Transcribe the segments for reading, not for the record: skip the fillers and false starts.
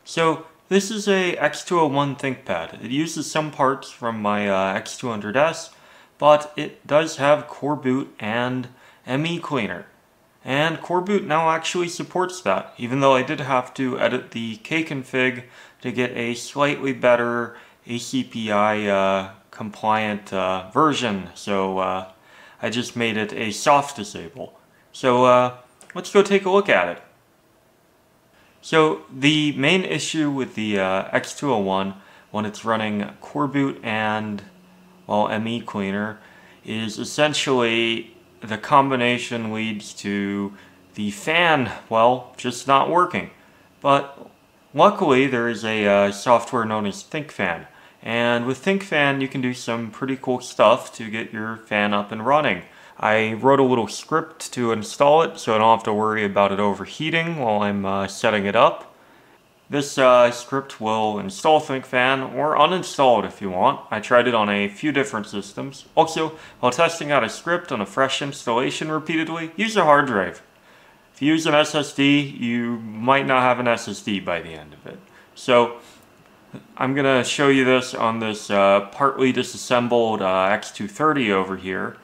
So this is a x201 ThinkPad. It uses some parts from my x200S, but it does have Coreboot and ME Cleaner. And Coreboot now actually supports that, even though I did have to edit the kconfig to get a slightly better ACPI compliant version, so I just made it a soft disable. So let's go take a look at it. So the main issue with the x201 when it's running Coreboot and, well, ME Cleaner is essentially the combination leads to the fan, well, just not working. But luckily there is a software known as Thinkfan. And with Thinkfan you can do some pretty cool stuff to get your fan up and running. I wrote a little script to install it so I don't have to worry about it overheating while I'm setting it up. This script will install Thinkfan or uninstall it if you want. I tried it on a few different systems. Also, while testing out a script on a fresh installation repeatedly, use a hard drive. If you use an SSD, you might not have an SSD by the end of it. So I'm going to show you this on this partly disassembled x230 over here.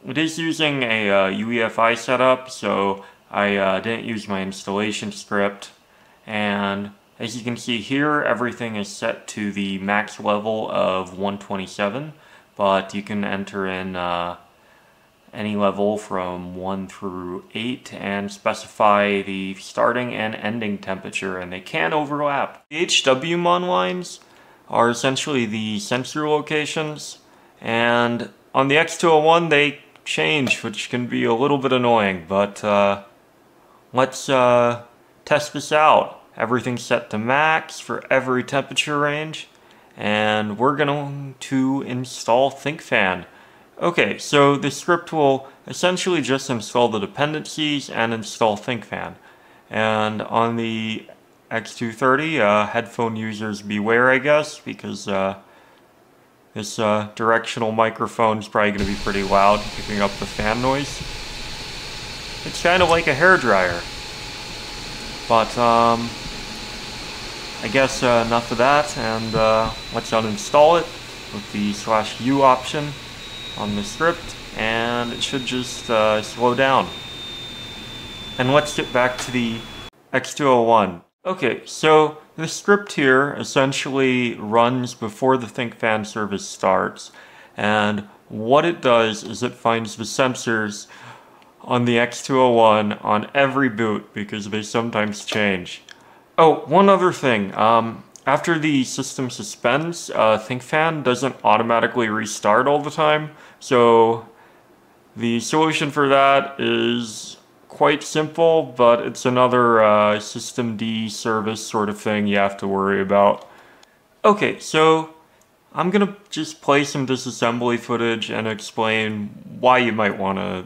It is using a UEFI setup, so I didn't use my installation script. And as you can see here, everything is set to the max level of 127, but you can enter in any level from 1 through 8 and specify the starting and ending temperature, and they can overlap. The HWMON lines are essentially the sensor locations, and on the x201 they change, which can be a little bit annoying, but let's test this out. Everything's set to max for every temperature range, and we're going to install Thinkfan. Okay, so the script will essentially just install the dependencies and install Thinkfan. And on the x230, headphone users beware, I guess, because this directional microphone is probably going to be pretty loud, picking up the fan noise. It's kind of like a hairdryer. But I guess enough of that, and let's uninstall it with the /u option on the script, and it should just slow down. And let's get back to the x201. Okay, so the script here essentially runs before the Thinkfan service starts, and what it does is it finds the sensors on the x201 on every boot because they sometimes change. Oh, one other thing. After the system suspends, Thinkfan doesn't automatically restart all the time, so the solution for that is quite simple, but it's another systemd service sort of thing you have to worry about. Okay, so I'm gonna just play some disassembly footage and explain why you might want to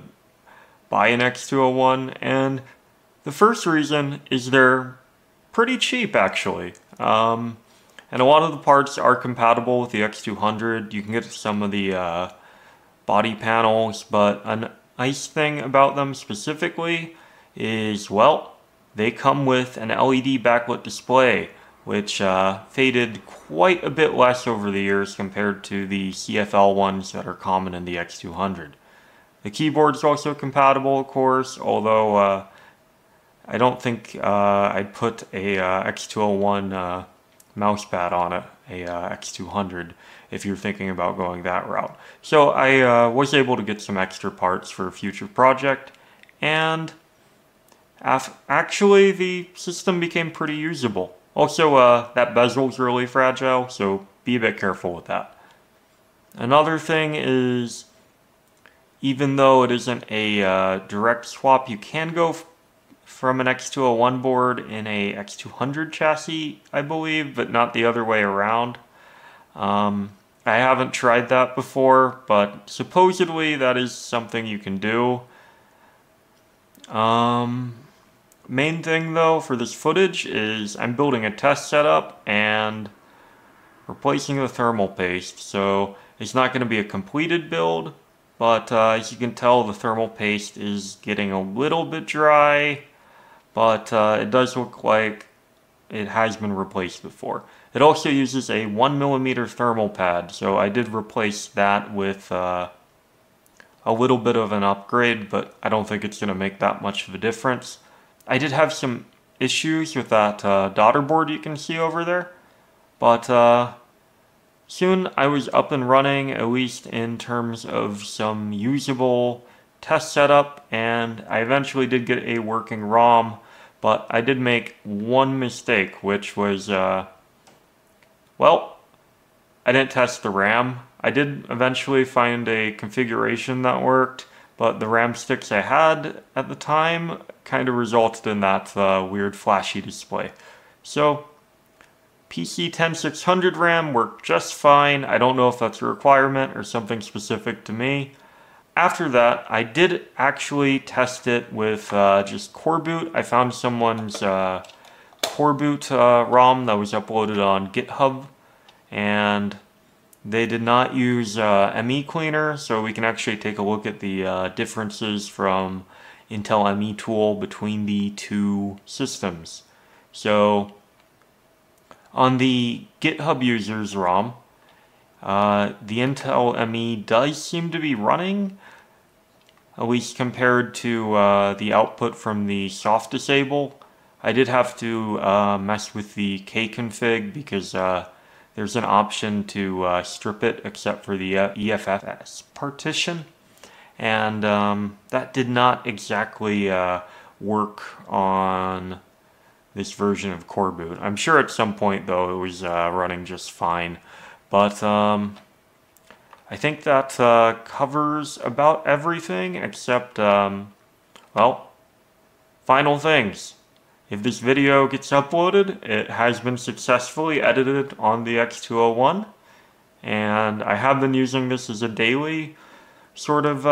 buy an x201, and the first reason is they're pretty cheap actually. And a lot of the parts are compatible with the x200. You can get some of the body panels, but a nice thing about them specifically is, well, they come with an LED backlit display, which faded quite a bit less over the years compared to the CFL ones that are common in the x200. The keyboard's also compatible, of course, although I don't think I'd put a x201 mousepad on it, a x200, if you're thinking about going that route. So I was able to get some extra parts for a future project, and actually the system became pretty usable. Also, that bezel's really fragile, so be a bit careful with that. Another thing is, even though it isn't a direct swap, you can go from an x201 board in a x200 chassis, I believe, but not the other way around. I haven't tried that before, but supposedly that is something you can do. Main thing though for this footage is I'm building a test setup and replacing the thermal paste, so it's not going to be a completed build, but as you can tell the thermal paste is getting a little bit dry, but it does look like it has been replaced before. It also uses a 1mm thermal pad, so I did replace that with a little bit of an upgrade, but I don't think it's going to make that much of a difference. I did have some issues with that daughter board you can see over there, but soon I was up and running, at least in terms of some usable test setup, and I eventually did get a working ROM, but I did make one mistake, which was, well, I didn't test the RAM. I did eventually find a configuration that worked, but the RAM sticks I had at the time kind of resulted in that weird flashy display. So, PC 10600 RAM worked just fine. I don't know if that's a requirement or something specific to me. After that, I did actually test it with just Coreboot. I found someone's Coreboot ROM that was uploaded on GitHub, and they did not use ME Cleaner, so we can actually take a look at the differences from Intel ME tool between the two systems. So, on the GitHub users ROM, the Intel ME does seem to be running, at least compared to the output from the soft disable. I did have to mess with the kconfig because there's an option to strip it except for the EFFS partition, and that did not exactly work on this version of Coreboot. I'm sure at some point though it was running just fine, but I think that covers about everything except, well, final things. If this video gets uploaded, it has been successfully edited on the x201, and I have been using this as a daily sort of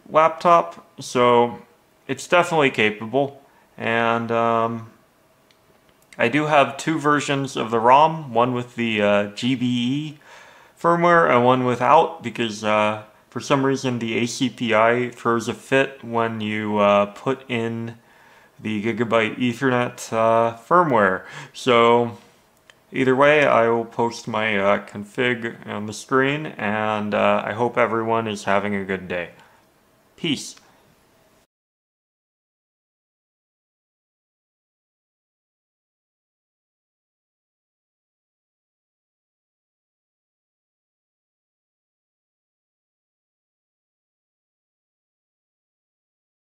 laptop, so it's definitely capable. And I do have two versions of the ROM, one with the GBE firmware and one without, because for some reason the ACPI throws a fit when you put in the Gigabyte Ethernet firmware. So either way, I will post my config on the screen, and I hope everyone is having a good day. Peace.